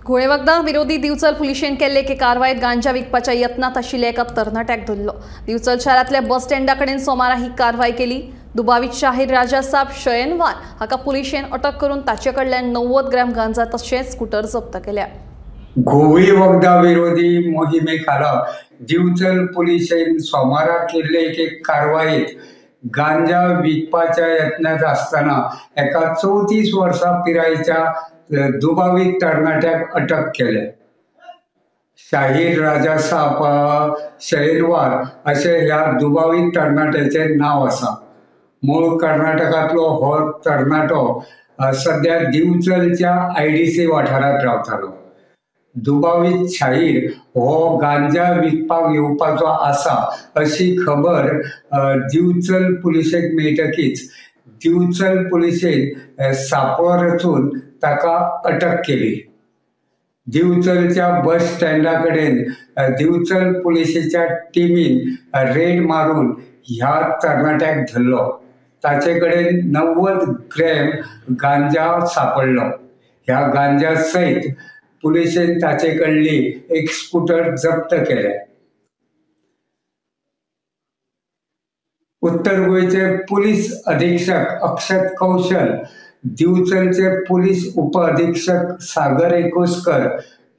घोळे विरोधी दिवचल पुलिशेन केल्ले एके कारवायेत गांजा विकपाच्या यत्नात आशिल्ले एका तरणाट्याक धरलो। दिवचल शारांतल्या बस स्टँडा कडेन सोमारा ही कारवाय केली। दुबावीत शाहीर राजा साब शयनवार हाका पुलिशेन अटक करून ताचे कडल्यान 90 ग्रॅम गांजा तशेंच स्कूटर जप्त केल्या। घोवी वखदा विरोधी मोहिमे खाला दिवचल पुलिशेन सोमारा केल्ले एके कारवायेत गांजा विकपाच्या यत्नात असताना एका 34 वर्सां पिरायेच्या दुबावीत तरणाट्याक अटक केल्या। शाहीर राजा साब शयनवार अशें ह्या दुबावीत तरणाट्याचे नाव आसा। मूळ कर्नाटकांतलो हो तरणाटो सध्या दिवचलच्या IDC वाठारांत रावतालो। दुबावीत शाहीर हो गांजा विकपाक येवपाचो आसा अशी खबर दिवचल पुलिशेक मेळटकीच दिवचल पुलिशेन सांपळो रचून ताका अटक केली। दिवचलच्या बस स्टँडा कडेन दिवचल पुलिशेच्या टिमीन रेड मारून ह्या तरणाट्याक धरलो। ताचे कडेन 90 ग्रॅम गांजा सापडलो। ह्या गांजा सयत पुलिशेन ताचे कडली एक स्कूटर जप्त केले। उत्तर गोयचे पुलीस अधीक्षक अक्षत कौशल, दिवचलचे पुलीस उप अधीक्षक सागर एकूसकर,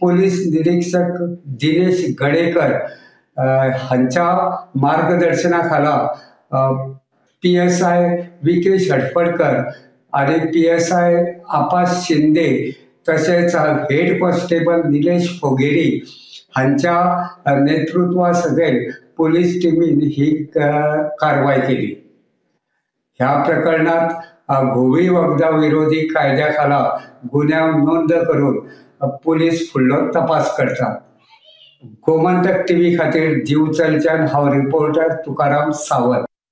पुलीस निरीक्षक दिनेश गडेकर हांच्या मार्गदर्शनाखाला PSI विके षटफडकर आणि PSI आपास शिंदे तसेच हेड कॉन्स्टेबल निलेश फोगेरी हांच्या नेतृत्वा सकयल पुलीस टिमीन ही कारवाय केली। ह्या प्रकरणात घोवी वखदा विरोधी कायद्या खाला गुन्यांव नोंद करून पुलीस फुडलो तपास करतात। गोमंतक TV खातीर दिवचलच्यान हांव रिपोर्टर तुकाराम सावंत।